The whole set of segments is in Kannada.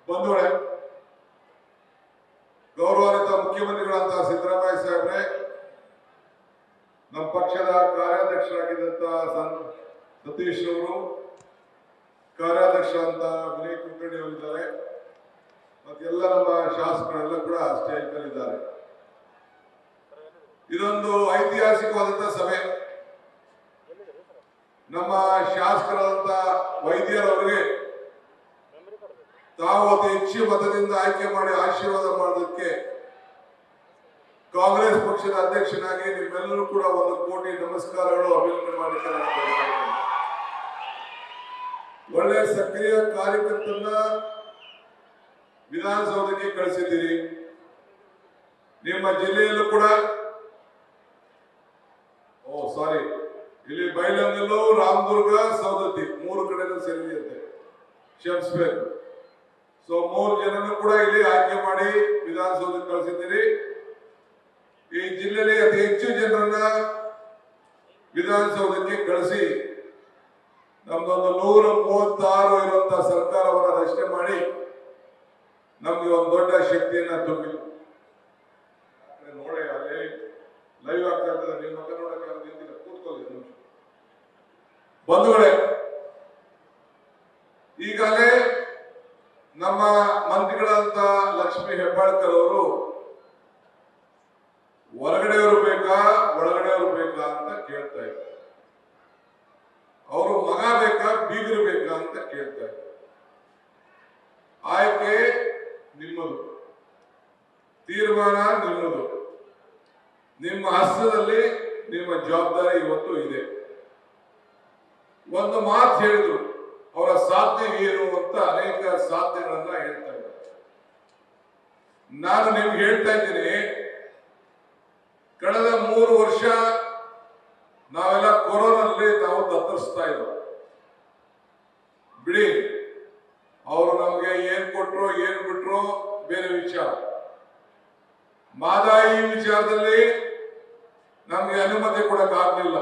ಬಂಧುಗಳೇ, ಗೌರವಾನ್ವಿತ ಮುಖ್ಯಮಂತ್ರಿಗಳಂತ ಸಿದ್ದರಾಮಯ್ಯ ಸಾಹೇಬ್ರೆ, ನಮ್ಮ ಪಕ್ಷದ ಕಾರ್ಯಾಧ್ಯಕ್ಷರಾಗಿದ್ದಂತ ಸತೀಶ್ ಅವರು, ಕಾರ್ಯಾಧ್ಯಕ್ಷ ಅಂತ ವಿನಯ್ ಕುಲಕರ್ಣಿ ಅವರಿದ್ದಾರೆ, ಮತ್ತೆಲ್ಲ ನಮ್ಮ ಶಾಸಕರೆಲ್ಲ ಕೂಡ ಸ್ಟೇಜ್ ಮೇಲಿದ್ದಾರೆ. ಇದೊಂದು ಐತಿಹಾಸಿಕವಾದಂತ ಸಭೆ. ನಮ್ಮ ಶಾಸಕರಾದಂತ ವೈದ್ಯರವರಿಗೆ ತಾವು ಅತಿ ಹೆಚ್ಚು ಮತದಿಂದ ಆಯ್ಕೆ ಮಾಡಿ ಆಶೀರ್ವಾದ ಮಾಡೋದಕ್ಕೆ ಕಾಂಗ್ರೆಸ್ ಪಕ್ಷದ ಅಧ್ಯಕ್ಷನಾಗಿ ನಿಮ್ಮೆಲ್ಲರೂ ಕೂಡ 1 ಕೋಟಿ ನಮಸ್ಕಾರಗಳು, ಅಭಿನಂದನೆ ಮಾಡಲಿಕ್ಕೆ ನಾನು ಬಯಸ್ತಾ ಇದ್ದೇನೆ. ಒಳ್ಳೆ ಸಕ್ರಿಯ ಕಾರ್ಯಕರ್ತರನ್ನ ವಿಧಾನಸೌಧಕ್ಕೆ ಕಳಿಸಿದ್ದೀರಿ. ನಿಮ್ಮ ಜಿಲ್ಲೆಯಲ್ಲೂ ಕೂಡ ಇಲ್ಲಿ ಬೈಲಂಗಲ್ಲು, ರಾಮದುರ್ಗ, ಸೌದತ್ತಿ 3 ಕಡೆನೂ ಸೇರಿದೆಯಂತೆ. ಕ್ಷಮಿಸಬೇಕು. ಸೊ 3 ಜನನು ಕೂಡ ಇಲ್ಲಿ ಆಯ್ಕೆ ಮಾಡಿ ವಿಧಾನಸೌಧಕ್ಕೆ ಕಳಿಸಿದ್ದೀರಿ. ಈ ಜಿಲ್ಲೆಯಲ್ಲಿ ಅತಿ ಹೆಚ್ಚು ಜನರನ್ನ ವಿಧಾನಸೌಧಕ್ಕೆ ಕಳಿಸಿ ನಮ್ದೊಂದು 136 ಇರುವಂತಹ ಸರ್ಕಾರವನ್ನು ರಚನೆ ಮಾಡಿ ನಮ್ಗೆ ಒಂದು ದೊಡ್ಡ ಶಕ್ತಿಯನ್ನ ತುಂಬಿ ನೋಡಿ. ಅಲ್ಲಿ ಲೈವ್ ಆಗ್ತಾ ಇರ್ತದೆ, ನಿಮ್ಮ ಮಕ್ಕ ನೋಡಕ್ಕೆ ಕೂತ್ಕೊಳ್ಳಿ. ಬಂಧುಗಳೇ, ಈಗಾಗಲೇ ನಮ್ಮ ಮಂತ್ರಿಗಳಂತ ಲಕ್ಷ್ಮೀ ಹೆಬ್ಬಾಳ್ಕರ್ ಅವರು ಹೊರಗಡೆಯವರು ಬೇಕಾ ಒಳಗಡೆಯವರು ಬೇಕಾ ಅಂತ ಕೇಳ್ತಾ ಇದ್ದಾರೆ. ಅವರು ಮಗ ಬೇಕಾ ಬೀಗರು ಬೇಕಾ ಅಂತ ಕೇಳ್ತಾ ಇದ್ದಾರೆ. ಆಯ್ಕೆ ನಿಮ್ಮದು, ತೀರ್ಮಾನ ನಿಮ್ಮದು, ನಿಮ್ಮ ಹಸ್ತದಲ್ಲಿ ನಿಮ್ಮ ಜವಾಬ್ದಾರಿ ಇವತ್ತು ಇದೆ. ಒಂದು ಮಾತು ಹೇಳಿದ್ರು, ಅವರ ಸಾಧನೆ ಏನು ಅಂತ ಅನೇಕ ಸಾಧನೆಗಳನ್ನ ಹೇಳ್ತಾ ಇದ್ದಾರೆ. ನಾನು ನಿಮ್ಗೆ ಹೇಳ್ತಾ ಇದ್ದೀನಿ, ಕಳೆದ 3 ವರ್ಷ ನಾವೆಲ್ಲ ಕೊರೋನಲ್ಲಿ ನಾವು ತತ್ತರಿಸ್ತಾ ಇದ್ದೋ ಬಿಡಿ. ಅವರು ನಮ್ಗೆ ಏನ್ ಕೊಟ್ರು ಏನ್ ಬಿಟ್ರು ಬೇರೆ ವಿಚಾರ. ಮಾದಾಯಿ ವಿಚಾರದಲ್ಲಿ ನಮ್ಗೆ ಅನುಮತಿ ಕೊಡಕ್ಕಾಗ್ಲಿಲ್ಲ.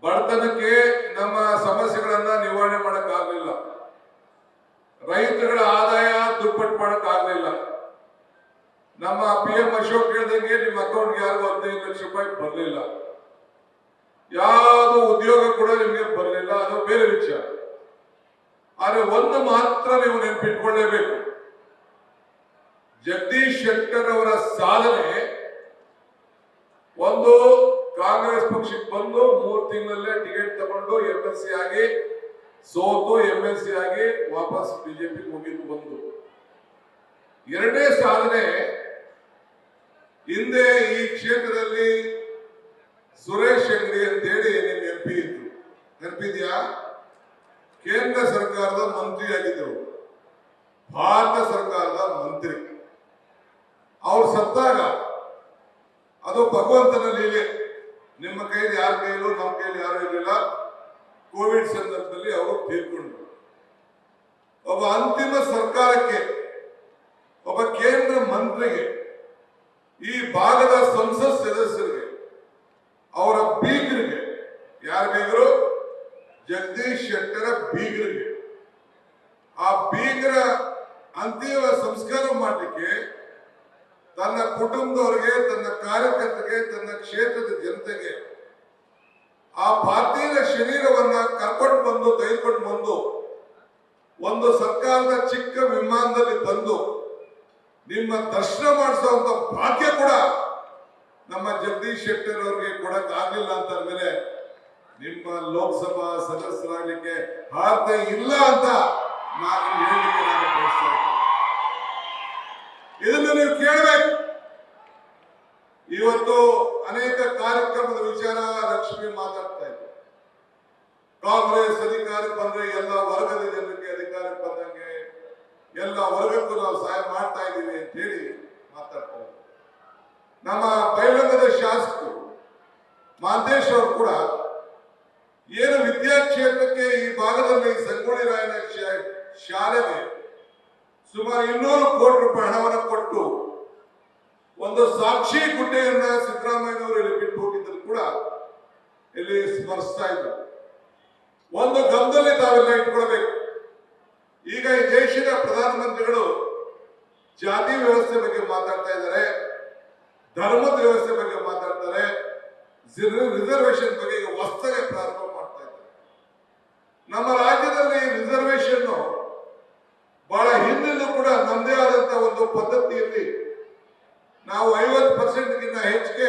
ಬಡತನಕ್ಕೆ ನಮ್ಮ ಸಮಸ್ಯೆಗಳನ್ನ ನಿವಾರಣೆ ಮಾಡಕ್ಕಾಗ್ಲಿಲ್ಲ. ರೈತರುಗಳ ಆದಾಯ ದುಪ್ಪಟ್ಟು ಮಾಡಕ್ಕಾಗ್ಲಿಲ್ಲ. ನಮ್ಮ PM ಅಶೋಕ್ ಹೇಳಿದಂಗೆ ನಿಮ್ಮ ಅಕೌಂಟ್ಗೆ ಯಾರಿಗೂ 15 ಲಕ್ಷ ರೂಪಾಯಿ ಬರಲಿಲ್ಲ. ಯಾವುದು ಉದ್ಯೋಗ ಕೂಡ ನಿಮಗೆ ಬರಲಿಲ್ಲ, ಅದು ಬೇರೆ ವಿಚಾರ. ಆದ್ರೆ ಒಂದು ಮಾತ್ರ ನೀವು ನೆನಪಿಟ್ಕೊಳ್ಳೇಬೇಕು, ಜಗದೀಶ್ ಶೆಟ್ಟರ್ ಅವರ ಸಾಧನೆ ಒಂದು ಕಾಂಗ್ರೆಸ್ ಪಕ್ಷಕ್ಕೆ ಬಂದು 3 ತಿಂಗಳಲ್ಲೇ ಟಿಕೆಟ್ ತಗೊಂಡು MLC ಆಗಿ ಸೋತು MLC ಆಗಿ ವಾಪಸ್ ಬಿಜೆಪಿ ಹೋಗಿದ್ದು ಒಂದು. ಎರಡನೇ ಸಾಧನೆ, ಹಿಂದೆ ಈ ಕ್ಷೇತ್ರದಲ್ಲಿ ಸುರೇಶ್ ಅಂಗಡಿ ಅಂತೇಳಿ ನಿಮ್ಮ MP ಇದ್ರು, ನೆನಪಿದ್ಯಾ? ಕೇಂದ್ರ ಸರ್ಕಾರದ ಮಂತ್ರಿ ಆಗಿದ್ದರು, ಭಾರತ ಸರ್ಕಾರದ ಮಂತ್ರಿ. ಅವ್ರು ಸತ್ತಾಗ ಅದು ಭಗವಂತನ ಲೀಲೆ. ನಿಮ್ಮ ಕೈಲಿ ಯಾರ ಕೈಲೂ ನಮ್ಮ ಕೈಲಿ ಯಾರು ಇರಲಿಲ್ಲ. ಕೋವಿಡ್ ಸಂದರ್ಭದಲ್ಲಿ ಅವರು ತೀರ್ಕೊಂಡ್ರು. ಒಬ್ಬ ಅಂತಿಮ ಸರ್ಕಾರಕ್ಕೆ, ಒಬ್ಬ ಕೇಂದ್ರ ಮಂತ್ರಿಗೆ, ಈ ಭಾಗದ ಸಂಸತ್ ಸದಸ್ಯರಿಗೆ, ಅವರ ಬೀಗರಿಗೆ, ಯಾರ ಬೀಗರು? ಜಗದೀಶ್ ಶೆಟ್ಟರ ಬೀಗರಿಗೆ. ಆ ಬೀಗರ ಅಂತಿಮ ಸಂಸ್ಕಾರ ಮಾಡಲಿಕ್ಕೆ ತನ್ನ ಕುಟುಂಬದವರಿಗೆ, ತನ್ನ ಕಾರ್ಯಕರ್ತರಿಗೆ, ತನ್ನ ಕ್ಷೇತ್ರದ ಜನತೆಗೆ ಆ ಪಾರ್ಥಿವ ಶರೀರವನ್ನ ಕರ್ಕೊಂಡು ಬಂದು ತೆಗೆದುಕೊಂಡು ಬಂದು ಒಂದು ಸರ್ಕಾರದ ಚಿಕ್ಕ ವಿಮಾನದಲ್ಲಿ ತಂದು ನಿಮ್ಮ ದರ್ಶನ ಮಾಡಿಸುವಂತ ಭಾಗ್ಯ ಕೂಡ ನಮ್ಮ ಜಗದೀಶ್ ಶೆಟ್ಟರ್ ಅವರಿಗೆ ಕೊಡಕ್ ಆಗ್ಲಿಲ್ಲ ಅಂತ ಮೇಲೆ ನಿಮ್ಮ ಲೋಕಸಭಾ ಸದಸ್ಯರಾಗಲಿಕ್ಕೆ ಅರ್ಹತೆ ಇಲ್ಲ ಅಂತ ನಾನು ಹೇಳಲಿಕ್ಕೆ ಬಯಸ್ತಾ ಇದ್ದೀನಿ. ಇದನ್ನು ನೀವು ಕೇಳಬೇಕು. ಇವತ್ತು ಅನೇಕ ಕಾರ್ಯಕ್ರಮದ ವಿಚಾರ ಲಕ್ಷ್ಮಿ ಮಾತಾಡ್ತಾ ಇದ್ದಾರೆ. ಕಾಂಗ್ರೆಸ್ ಅಧಿಕಾರಕ್ಕೆ ಬಂದ್ರೆ ಎಲ್ಲ ವರ್ಗದ ಜನರಿಗೆ ಅಧಿಕಾರಕ್ಕೆ ಬಂದಂಗೆ ಎಲ್ಲ ವರ್ಗಕ್ಕೂ ನಾವು ಸಹಾಯ ಮಾಡ್ತಾ ಇದ್ದೀವಿ ಅಂತ ಹೇಳಿ ಮಾತಾಡ್ತಾ ಇದ್ದಾರೆ. ನಮ್ಮ ಬೈಲಂಗದ ಶಾಸಕರು ಮಾಂತೇಶ್ ಅವರು ಕೂಡ ಏನು ವಿದ್ಯಾಕ್ಷೇತ್ರಕ್ಕೆ ಈ ಭಾಗದಲ್ಲಿ ಸಂಗೊಳ್ಳಿ ರಾಯಣ್ಣ ಶಾಲೆಗೆ ಸುಮಾರು 200 ಕೋಟಿ ರೂಪಾಯಿ ಹಣವನ್ನು ಕೊಟ್ಟು ಒಂದು ಸಾಕ್ಷಿ ಗುಡ್ಡೆಯನ್ನ ಸಿದ್ದರಾಮಯ್ಯನವರು ಇಲ್ಲಿ ಬಿಟ್ಟು ಹೋಗಿದ್ರು ಕೂಡ ಇಲ್ಲಿ ಸ್ಮರಿಸ್ತಾ ಇದ್ರು. ಒಂದು ಗಮನದಲ್ಲಿ ತಾವೆಲ್ಲ ಇಟ್ಕೊಳ್ಬೇಕು. ಈಗ ಈ ದೇಶದ ಪ್ರಧಾನಮಂತ್ರಿಗಳು ಜಾತಿ ವ್ಯವಸ್ಥೆ ಬಗ್ಗೆ ಮಾತಾಡ್ತಾ ಇದ್ದಾರೆ, ಧರ್ಮದ ವ್ಯವಸ್ಥೆ ಬಗ್ಗೆ ಮಾತಾಡ್ತಾರೆ, ರಿಸರ್ವೇಶನ್ ಬಗ್ಗೆ ಈಗ ಹೊಸದಾಗಿ ಪ್ರಾರಂಭ ಮಾಡ್ತಾ ಇದ್ದಾರೆ. ನಮ್ಮ ರಾಜ್ಯದಲ್ಲಿ ರಿಸರ್ವೇಶನ್ ಬಹಳ ಹಿಂದಿನೂ ಕೂಡ ನಮ್ಮದೇ ಆದಂತ ಒಂದು ಪದ್ಧತಿಯಲ್ಲಿ ನಾವು 50%ಗಿಂತ ಹೆಚ್ಚಿಗೆ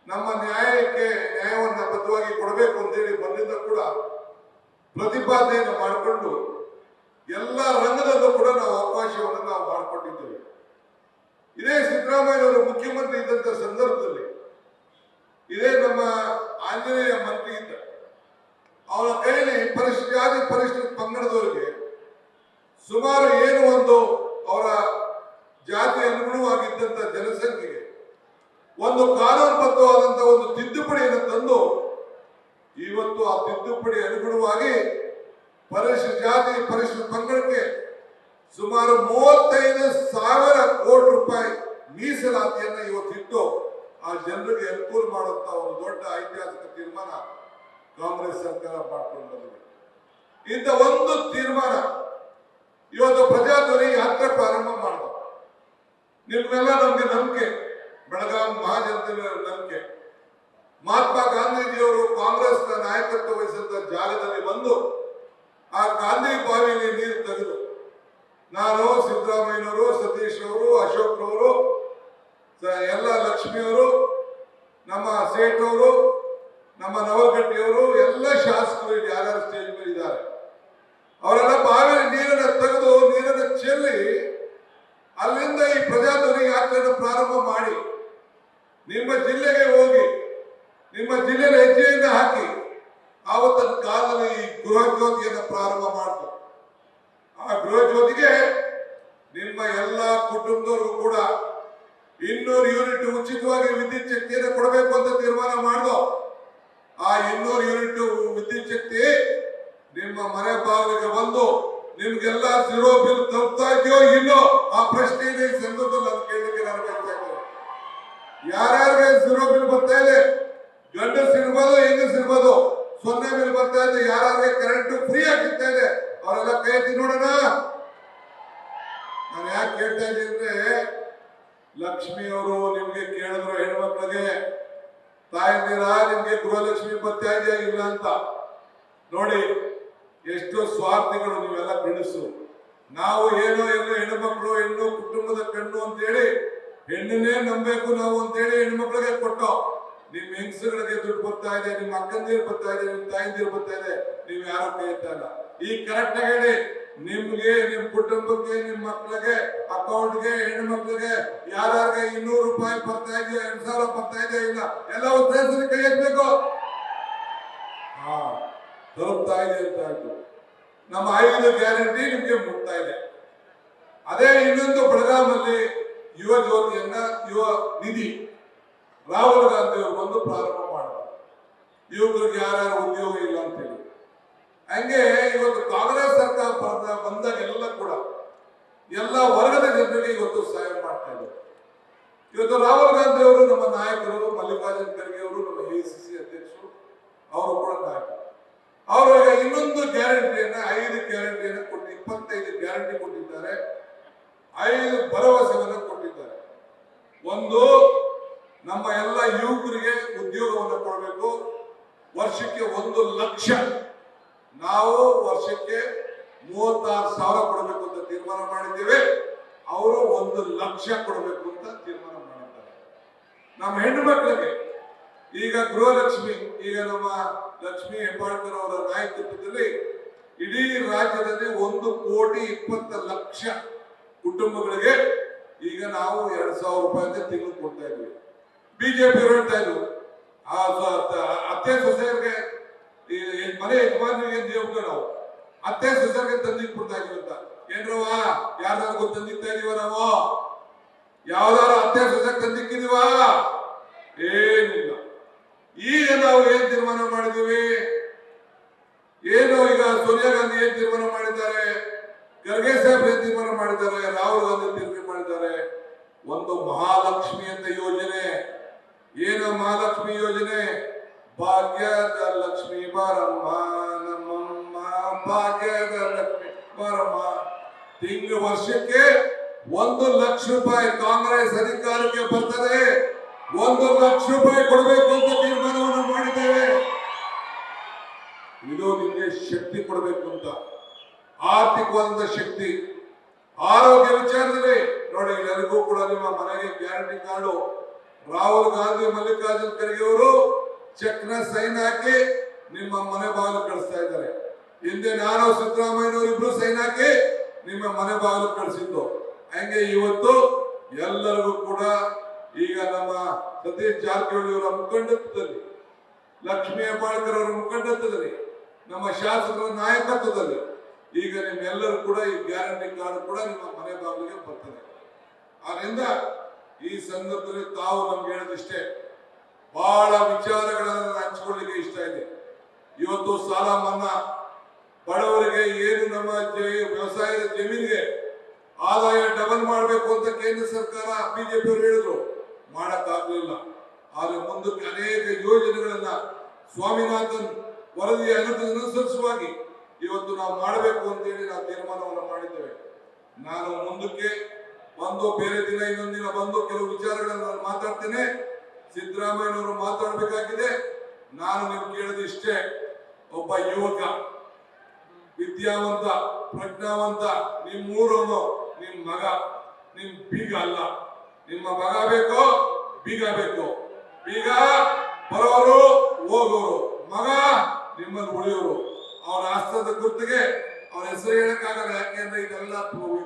ನಮ್ಮ ನ್ಯಾಯವನ್ನ ಬದ್ಧವಾಗಿ ಕೊಡಬೇಕು ಅಂತೇಳಿ ಬಂದಿದ್ದ ಕೂಡ ಪ್ರತಿಪಾದನೆಯನ್ನು ಮಾಡಿಕೊಂಡು ಎಲ್ಲ ರಂಗದಲ್ಲೂ ಕೂಡ ನಾವು ಅವಕಾಶವನ್ನು ನಾವು ಮಾಡಿಕೊಟ್ಟಿದ್ದೇವೆ. ಇದೇ ಸಿದ್ದರಾಮಯ್ಯನವರು ಮುಖ್ಯಮಂತ್ರಿ ಇದ್ದಂತ ಸಂದರ್ಭದಲ್ಲಿ ಇದೇ ನಮ್ಮ ಆಂಜನೇಯ ಮಂತ್ರಿ ಇದ್ದ, ಅವರ ಕೈಲಿ ಪರಿಶಿಷ್ಟ ಜಾತಿ ಪರಿಶಿಷ್ಟ ಪಂಗಡದವರಿಗೆ ಸುಮಾರು ಏನು ಒಂದು ಅವರ ಜಾತಿ ಅನುಗುಣವಾಗಿದ್ದಂತ ಜನಸಂಖ್ಯೆಗೆ ಒಂದು ಕಾನೂನುಬದ್ಧವಾದಂತಹ ಒಂದು ತಿದ್ದುಪಡಿಯನ್ನು ತಂದು ಇವತ್ತು ಆ ತಿದ್ದುಪಡಿ ಅನುಗುಣವಾಗಿ ಪರಿಶಿಷ್ಟ ಜಾತಿ ಪರಿಶಿಷ್ಟ ಪಂಗಡಕ್ಕೆ ಸುಮಾರು 35,000 ಕೋಟಿ ರೂಪಾಯಿ ಮೀಸಲಾತಿಯನ್ನು ಇವತ್ತಿಟ್ಟು ಆ ಜನರಿಗೆ ಅನುಕೂಲ ಮಾಡುವಂತ ಒಂದು ದೊಡ್ಡ ಐತಿಹಾಸಿಕ ತೀರ್ಮಾನ ಕಾಂಗ್ರೆಸ್ ಸರ್ಕಾರ ಮಾಡ್ಕೊಂಡು ಬಂದಿದೆ. ಇಂಥ ಒಂದು ತೀರ್ಮಾನ ಇವತ್ತು ಪ್ರಜಾಧ್ವನಿ ಯಾತ್ರೆ ಪ್ರಾರಂಭ ಮಾಡಿದ. ನಿಮ್ಮೆಲ್ಲ ನಮ್ಗೆ ನಂಬಿಕೆ, ಬೆಳಗಾವಿ ಮಹಾಜನತೆ ನಂಬಿಕೆ, ಮಹಾತ್ಮ ಗಾಂಧೀಜಿಯವರು ಕಾಂಗ್ರೆಸ್ ನಾಯಕತ್ವ ವಹಿಸಿದ ಜಾಗದಲ್ಲಿ ಬಂದು ಆ ಗಾಂಧಿ ಬಾವಿಯಲ್ಲಿ ನೀರು ತೆಗೆದು ನಾನು ಸಿದ್ದರಾಮಯ್ಯನವರು, ಸತೀಶ್ ಅವರು, ಅಶೋಕ್ ಅವರು, ಎಲ್ಲ ಲಕ್ಷ್ಮಿಯವರು, ನಮ್ಮ ಸೇಠ್ ಅವರು, ನಮ್ಮ ನವಗಟ್ಟಿಯವರು, ಎಲ್ಲ ಶಾಸಕರು ಇಲ್ಲಿ ಯಾರ್ಯಾರು ಸ್ಟೇಜ್ ಮೇಲೆ ಇದ್ದಾರೆ ಅವರೆಲ್ಲ ಬಾವಿಯಲ್ಲಿ ನೀರನ್ನು ತೆಗೆದು ನೀರನ್ನು ಚೆಲ್ಲಿ ಅಲ್ಲಿಂದ ಈ ಪ್ರಜಾಧ್ವನಿ ಯಾತ್ರೆಯನ್ನು ಪ್ರಾರಂಭ ಮಾಡಿ ನಿಮ್ಮ ಜಿಲ್ಲೆಗೆ ಹೋಗಿ ನಿಮ್ಮ ಜಿಲ್ಲೆಯಲ್ಲಿ ಹೆಜ್ಜೆಯನ್ನು ಹಾಕಿ ಆವತ್ತಿನ ಕಾಲದಲ್ಲಿ ಈ ಗೃಹ ಜ್ಯೋತಿಯನ್ನು ಪ್ರಾರಂಭ ಮಾಡಿದ್ರು. ಆ ಗೃಹ ಜ್ಯೋತಿಗೆ ನಿಮ್ಮ ಎಲ್ಲ ಕುಟುಂಬದವ್ರಿಗೂ ಕೂಡ 200 ಯೂನಿಟ್ ಉಚಿತವಾಗಿ ವಿದ್ಯುತ್ ಶಕ್ತಿಯನ್ನು ಕೊಡಬೇಕು ಅಂತ ತೀರ್ಮಾನ ಮಾಡಿದ್ರು. ಆ 200 ಯೂನಿಟ್ ವಿದ್ಯುತ್ ಶಕ್ತಿ ನಿಮ್ಮ ಮನೆ ಬಾಗಿಲಿಗೆ ಬಂದು ನಿಮ್ಗೆಲ್ಲ ಝೀರೋ ಬಿಲ್ ತಲುಪ್ತಾ ಇದೆಯೋ ಇಲ್ಲೋ ಆ ಪ್ರಶ್ನೆ ಇದೆ. ಈ ಸಂದರ್ಭದಲ್ಲಿ ನಾನು ಕೇಳಲಿಕ್ಕೆ ನಾನು ಬಯಸ್ತಾ ಇದ್ದೇನೆ, ಯಾರ್ಯಾರಿಗೆ ಝೀರೋ ಬಿಲ್ ಬರ್ತಾ ಇದೆ, ಗಂಡಸಿರ್ಬೋದು ಹೆಂಗಸಿರ್ಬೋದು, 0 ಬಿಲ್ ಬರ್ತಾ ಇದೆ, ಯಾರ್ಯಾರಿಗೆ ಕರೆಂಟ್ ಫ್ರೀ ಆಗಿರ್ತಾ ಇದೆ ಅವರೆಲ್ಲ ಕೈ ಎತ್ತಿ ನೋಡೋಣ. ನಾನು ಯಾಕೆ ಕೇಳ್ತಾ ಇದ್ದೀನಿ ಅಂದ್ರೆ, ಲಕ್ಷ್ಮಿಯವರು ನಿಮ್ಗೆ ಕೇಳಿದ್ರು ಹೆಣ್ಮಕ್ಳಿಗೆ, ತಾಯಂದಿರ ನಿಮ್ಗೆ ಗೃಹಲಕ್ಷ್ಮಿ ಬರ್ತಾ ಇದೆಯಾ ಇಲ್ಲ ಅಂತ. ನೋಡಿ ಎಷ್ಟು ಸ್ವಾರ್ಥಿಗಳು ನೀವೆಲ್ಲ ಗಂಡಸರು. ನಾವು ಏನೋ ಹೆಣ್ಣುಮಕ್ಕಳು, ಹೆಣ್ಣು ಕುಟುಂಬದ ಕಣ್ಣು ಅಂತೇಳಿ ಹೆಣ್ಣನ್ನೇ ನಂಬಬೇಕು ನಾವು ಅಂತೇಳಿ ಹೆಣ್ಮಕ್ಳಿಗೆ ಕೊಟ್ಟು ನಿಮ್ ಹೆಂಗಸಗಳಿಗೆ ದುಡ್ಡು ಬರ್ತಾ ಇದೆ, ನಿಮ್ಮ ಅಕ್ಕಂದಿರು ಬರ್ತಾ ಇದೆ, ನಿಮ್ ತಾಯಿಂದಿರು ಬರ್ತಾ ಇದೆ, ನೀವ್ ಯಾರು ಕೈ ಎತ್ತಾ ಇಲ್ಲ. ಈ ಕರೆಕ್ಟ್ ಆಗಿ ಹೇಳಿ, ನಿಮ್ಗೆ, ನಿಮ್ ಕುಟುಂಬಕ್ಕೆ, ನಿಮ್ ಮಕ್ಳಿಗೆ ಅಕೌಂಟ್ಗೆ, ಹೆಣ್ಣು ಮಕ್ಳಿಗೆ ಯಾರ್ಯಾರಿಗೆ 200 ರೂಪಾಯಿ ಬರ್ತಾ ಇದೆಯಾ, 2,000 ಬರ್ತಾ ಇದೆಯಾ ಇಲ್ಲ, ಎಲ್ಲ ಉದ್ದೇಶದಲ್ಲಿ ಕೈ ಎತ್ತಬೇಕು. ತಲುಪ್ತಾ ಇದೆ ಅಂತ ಆಯ್ತು. ನಮ್ಮ 5 ಗ್ಯಾರಂಟಿ ನಿಮ್ಗೆ ಮುಟ್ತಾ ಇದೆ. ಅದೇ ಇನ್ನೊಂದು ಬೆಳಗಾಮಲ್ಲಿ ಯುವ ಜ್ಯೋತಿಯನ್ನ, ಯುವ ನಿಧಿ ರಾಹುಲ್ ಗಾಂಧಿ ಅವರು ಬಂದು ಪ್ರಾರಂಭ ಮಾಡಿದ್ರು. ಯುವಕರಿಗೆ ಯಾರ್ಯಾರು ಉದ್ಯೋಗ ಇಲ್ಲ ಅಂತ ಹೇಳಿ. ಹಂಗೆ ಇವತ್ತು ಕಾಂಗ್ರೆಸ್ ಸರ್ಕಾರ ಬಂದಾಗೆಲ್ಲ ಕೂಡ ಎಲ್ಲ ವರ್ಗದ ಜನರಿಗೆ ಇವತ್ತು ಸಹಾಯ ಮಾಡ್ತಾ ಇದ್ದಾರೆ. ಇವತ್ತು ರಾಹುಲ್ ಗಾಂಧಿ ಅವರು ನಮ್ಮ ನಾಯಕರು, ಮಲ್ಲಿಕಾರ್ಜುನ್ ಖರ್ಗೆ ಅವರು ನಮ್ಮ ACC ಅಧ್ಯಕ್ಷರು, ಅವರು ಕೂಡ ನಾಯಕರು. ಅವರು ಈಗ ಇನ್ನೊಂದು ಗ್ಯಾರಂಟಿಯನ್ನ, 5 ಗ್ಯಾರಂಟಿಯನ್ನು ಕೊಟ್ಟು 25 ಗ್ಯಾರಂಟಿ ಕೊಟ್ಟಿದ್ದಾರೆ, 5 ಭರವಸೆಯನ್ನು ಕೊಟ್ಟಿದ್ದಾರೆ. ಒಂದು, ನಮ್ಮ ಎಲ್ಲ ಯುವಕರಿಗೆ ಉದ್ಯೋಗವನ್ನು ಕೊಡಬೇಕು. ವರ್ಷಕ್ಕೆ 1 ಲಕ್ಷ, ನಾವು ವರ್ಷಕ್ಕೆ 36,000 ಕೊಡಬೇಕು ಅಂತ ತೀರ್ಮಾನ ಮಾಡಿದ್ದೇವೆ. ಅವರು 1 ಲಕ್ಷ ಕೊಡಬೇಕು ಅಂತ ತೀರ್ಮಾನ ಮಾಡಿದ್ದಾರೆ. ನಮ್ಮ ಹೆಣ್ಣು ಮಕ್ಕಳಿಗೆ ಈಗ ಗೃಹಲಕ್ಷ್ಮಿ, ಈಗ ನಮ್ಮ ಲಕ್ಷ್ಮಿ ಹೆಬ್ಬಾಳ್ಕರ್ ಅವರ ನಾಯಕತ್ವದಲ್ಲಿ ಇಡೀ ರಾಜ್ಯದಲ್ಲಿ 1,20,00,000 ಕುಟುಂಬಗಳಿಗೆ ಈಗ ನಾವು 2,000 ರೂಪಾಯಿ ತಿಂಗಳು ಕೊಡ್ತಾ ಇದ್ವಿ. ಬಿಜೆಪಿ ಹೇಳ್ತಾ ಇದ್ರು ಅತ್ತೆ ಸೊಸೆಯರಿಗೆ, ಮನೆ ಯಜಮಾನಿಗೆ ದೇವ್ಗೆ ನಾವು ಅತ್ತೆ ಸೊಸೆಯರಿಗೆ ತಂದಿಕ್ ಕೊಡ್ತಾ ಇದೀವಿ ಅಂತ. ಏನ್ರವ ಯಾರ್ದಾರು ತಂದಿಕ್ತಾ ಇದೀವ ನಾವು? ಯಾವ್ದಾರು ಅತ್ತೆ ಸೊಸೆ ತಂದಿಕ್ಕಿದೀವ? ಏನಿಲ್ಲ. ಈಗ ನಾವು ಏನ್ ತೀರ್ಮಾನ ಮಾಡಿದೀವಿ? ಏನು ಈಗ ಸೋನಿಯಾ ಗಾಂಧಿ ಏನ್ ತೀರ್ಮಾನ ಮಾಡಿದ್ದಾರೆ, ಖರ್ಗೆ ಸಾಹೇಬ್ ಏನ್ ತೀರ್ಮಾನ ಮಾಡಿದ್ದಾರೆ, ರಾಹುಲ್ ಗಾಂಧಿ ತೀರ್ಮಾನ ಮಾಡಿದ್ದಾರೆ, ಒಂದು ಮಹಾಲಕ್ಷ್ಮಿ ಅಂತ ಯೋಜನೆ. ಏನು ಮಹಾಲಕ್ಷ್ಮಿ ಯೋಜನೆ? ಭಾಗ್ಯದ ಲಕ್ಷ್ಮಿ ಬಾರಮ್ಮ ನಮ್ಮಮ್ಮ, ಭಾಗ್ಯದ ಲಕ್ಷ್ಮಿ ಬಾರಮ್ಮ ವರ್ಷಕ್ಕೆ 1 ಲಕ್ಷ ರೂಪಾಯಿ ಕಾಂಗ್ರೆಸ್ ಅಧಿಕಾರಕ್ಕೆ ಬರ್ತದೆ. 1 ಲಕ್ಷ ರೂಪಾಯಿ ಕೊಡಬೇಕು ಅಂತ ತೀರ್ಮಾನವನ್ನು ಮಾಡಿದ್ದೇವೆ. ಇದು ನಿಮಗೆ ಶಕ್ತಿ ಕೊಡಬೇಕು ಅಂತ, ಆರ್ಥಿಕವಾದ ಶಕ್ತಿ. ಆರೋಗ್ಯ ವಿಚಾರದಲ್ಲಿ ನೋಡಿ, ಎಲ್ಲರಿಗೂ ಕೂಡ ನಿಮ್ಮ ಮನೆಗೆ ಗ್ಯಾರಂಟಿ ಕಾರ್ಡು ರಾಹುಲ್ ಗಾಂಧಿ ಮಲ್ಲಿಕಾರ್ಜುನ್ ಖರ್ಗೆ ಅವರು ಚೆಕ್ನ ಸೈನ್ ಹಾಕಿ ನಿಮ್ಮ ಮನೆ ಬಾಗಿಲು ಕಳಿಸ್ತಾ ಇದ್ದಾರೆ. ಹಿಂದೆ ನಾನು ಸಿದ್ದರಾಮಯ್ಯನವರು ಇಬ್ರು ಸೈನ್ ಹಾಕಿ ನಿಮ್ಮ ಮನೆ ಬಾಗಿಲು ಕಳಿಸಿದ್ದು. ಹಂಗೆ ಇವತ್ತು ಎಲ್ಲರಿಗೂ ಕೂಡ ಈಗ ನಮ್ಮ ಸತೀಶ್ ಜಾರಕಿಹೊಳಿ ಅವರ ಮುಖಂಡತ್ವದಲ್ಲಿ, ಲಕ್ಷ್ಮೀ ಹೆಬ್ಬಾಳ್ಕರ್ ಅವರ ಮುಖಂಡತ್ವದಲ್ಲಿ, ನಮ್ಮ ಶಾಸಕರ ನಾಯಕತ್ವದಲ್ಲಿ ಈಗ ನಿಮ್ಮೆಲ್ಲರೂ ಕೂಡ ಈ ಗ್ಯಾರಂಟಿ ಕಾರ್ಡ್ ಕೂಡ ನಿಮ್ಮ ಮನೆ ಬಾಗಿಲಿಗೆ ಬರ್ತದೆ. ಆದ್ರಿಂದ ಈ ಸಂದರ್ಭದಲ್ಲಿ ತಾವು ನಮ್ಗೆ ಹೇಳೋದಿಷ್ಟೇ, ಬಹಳ ವಿಚಾರಗಳನ್ನು ಹಂಚಿಕೊಳ್ಳಿಕ್ಕೆ ಇಷ್ಟ ಇದೆ. ಇವತ್ತು ಸಾಲ ಮನ್ನಾ, ಬಡವರಿಗೆ ಏನು ನಮ್ಮ ವ್ಯವಸಾಯದ ಜಮೀನಿಗೆ ಆದಾಯ ಡಬಲ್ ಮಾಡಬೇಕು ಅಂತ ಕೇಂದ್ರ ಸರ್ಕಾರ ಬಿಜೆಪಿ ಅವರು ಹೇಳಿದ್ರು, ಮಾಡಕ್ಕಾಗಲಿಲ್ಲ. ಆದ್ರೆ ಮುಂದಕ್ಕೆ ಅನೇಕ ಯೋಜನೆಗಳನ್ನ ಸ್ವಾಮಿನಾಥನ್ ವರದಿಯ ಅನುಸರಿಸುವಾಗಿ ಇವತ್ತು ನಾವು ಮಾಡಬೇಕು ಅಂತೇಳಿ ನಾವು ತೀರ್ಮಾನವನ್ನು ಮಾಡಿದ್ದೇವೆ. ನಾನು ಮುಂದಕ್ಕೆ ಬೇರೆ ದಿನ ಇನ್ನೊಂದಿನ ಬಂದು ಕೆಲವು ವಿಚಾರಗಳನ್ನು ನಾನು ಮಾತಾಡ್ತೇನೆ. ಸಿದ್ದರಾಮಯ್ಯನವರು ಮಾತಾಡಬೇಕಾಗಿದೆ. ನಾನು ನಿಮ್ಗೆ ಕೇಳಿದ ಇಷ್ಟೇ, ಒಬ್ಬ ಯುವಕ, ವಿದ್ಯಾವಂತ, ಪ್ರಜ್ಞಾವಂತ, ನಿಮ್ಮೂರವನು, ನಿಮ್ ಮಗ, ನಿಮ್ ಬೀಗ ಅಲ್ಲ. ನಿಮ್ಮ ಮಗ ಬೇಕು, ಬೀಗ ಬೇಕು. ಬೀಗ ಬರೋರು ಹೋಗೋರು, ಮಗ ನಿಮ್ಮಲ್ಲಿ ಉಳಿಯೋರು. ಅವರ ಹಸ್ತದ ಗುರ್ತಿಗೆ ಅವ್ರ ಹೆಸರು ಹೇಳಕ್ಕಾಗಲ್ಲ, ಯಾಕೆಂದ್ರೆ ಇದೆಲ್ಲ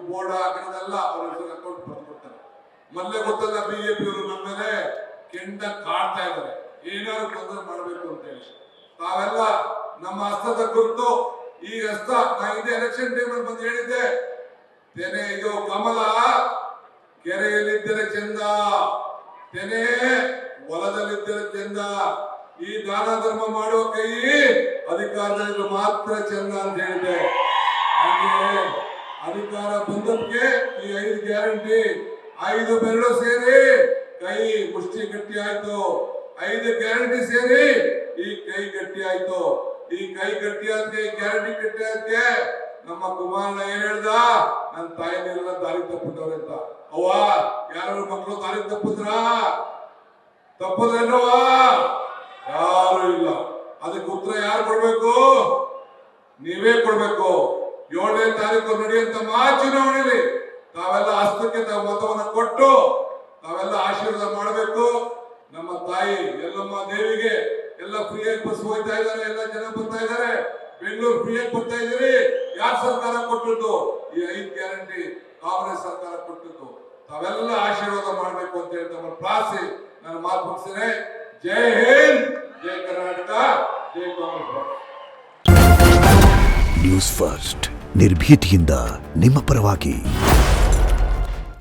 ಬೋರ್ಡ್ ಹಾಕೋದೆಲ್ಲ ಅವ್ರ ಹೆಸರು ಅಕೌಂಟ್ ಬರ್ಕೊಡ್ತಾರೆ. ಮೊದಲೇ ಗೊತ್ತಲ್ಲ, ಬಿಜೆಪಿ ಅವರು ನಮ್ಮ ಮೇಲೆ ಕೆಂಡ ಕಾಡ್ತಾ ಇದ್ದಾರೆ, ಏನಾದ್ರು ತೊಂದರೆ ಮಾಡಬೇಕು ಅಂತ ಹೇಳಿ. ತಾವೆಲ್ಲ ನಮ್ಮ ಹಸ್ತದ ಗುರುತು, ಈ ಹಸ್ತ ನಾ ಇದೇ ಎಲೆಕ್ಷನ್ ಟೈಮ್ ಅಲ್ಲಿ ಬಂದು ಹೇಳಿದ್ದೆ, ತೆನೆ ಇದು ಕಮಲ ಕೆರೆಯಲ್ಲಿದ್ದರೆ ಚಂದ, ತೆನೆ ಹೊಲದಲ್ಲಿದ್ದರೆ ಚಂದ. ಈ ದಾನ ಧರ್ಮ ಮಾಡುವ ಕೈ ಅಧಿಕಾರದಲ್ಲಿ ಮಾತ್ರ ಚಂದ ಅಂತ ಹೇಳಿದೆ. ಹಾಗೆ ಅಧಿಕಾರ ಬಂದಕ್ಕೆ ಈ 5 ಗ್ಯಾರಂಟಿ, 5 ಬೆರಳು ಸೇರಿ ಕೈ ಮುಷ್ಟಿ ಗಟ್ಟಿ ಆಯ್ತು. 5 ಗ್ಯಾರಂಟಿ ಸೇರಿ ಈ ಕೈ ಗಟ್ಟಿ ಆಯ್ತು. ಈ ಕೈ ಗಟ್ಟಿ ಆದ್ಕೆ, ಗ್ಯಾರಂಟಿ ಗಟ್ಟಿ ಆದ್ಕೆ ನಮ್ಮ ಕುಮಾರಣ್ಣ ಏನ್ ಹೇಳ್ದ, ನನ್ನ ತಾಯಿ ನೀರೆಲ್ಲ ದಾರಿ ತಪ್ಪಿದವ್ರೆ ಅಂತ. ಅವ್ವ, ಯಾರು ಮಕ್ಕಳು ದಾರಿ ತಪ್ಪದ್ರೇನವ? ಯಾರು ಇಲ್ಲ. ಅದಕ್ಕೆ ಉತ್ತರ ಯಾರು ಕೊಡ್ಬೇಕು? ನೀವೇ ಕೊಡ್ಬೇಕು. 7ನೇ ತಾರೀಕು ನಡೆಯುವಂತ ಮಹಾಚುನಾವಣೆಯಲ್ಲಿ ತಾವೆಲ್ಲ ಹಸ್ತಕ್ಕೆ ತಾವು ಮತವನ್ನ ಕೊಟ್ಟು ತಾವೆಲ್ಲ ಆಶೀರ್ವಾದ ಮಾಡಬೇಕು. ನಮ್ಮ ತಾಯಿ ಎಲ್ಲಮ್ಮ ದೇವಿಗೆ ಎಲ್ಲ ಫ್ರೀಯಾಗಿ ಬಸ್ ಹೋಗ್ತಾ ಇದ್ದಾರೆ, ಎಲ್ಲ ಜನ ಬರ್ತಾ ಇದ್ದಾರೆ. ಬೆಂಗಳೂರು ಫ್ರೀಯಾಗಿ ಬರ್ತಾ ಇದ್ದೀರಿ. ಯಾರ ಸರ್ಕಾರ ಕೊಟ್ಟಿದ್ದು? ಈ 5 ಗ್ಯಾರಂಟಿ ಕಾಂಗ್ರೆಸ್ ಸರ್ಕಾರ ಕೊಟ್ಟಿದ್ದು. ತಾವೆಲ್ಲ ಆಶೀರ್ವಾದ ಮಾಡಬೇಕು ಅಂತ ಹೇಳಿ ತಮ್ಮ ಪ್ರಾರ್ಥನೆ ನಾನು ಮಾತು ಮುಗಿಸ್ತೇನೆ. ಜೈ ಹಿಂದ್, ಜೈ ಕರ್ನಾಟಕ, ಜೈ ಕಾಂಗ್ರೆಸ್. ನ್ಯೂಸ್ ಫಸ್ಟ್, ನಿರ್ಭೀತಿಯಿಂದ ನಿಮ್ಮ ಪರವಾಗಿ.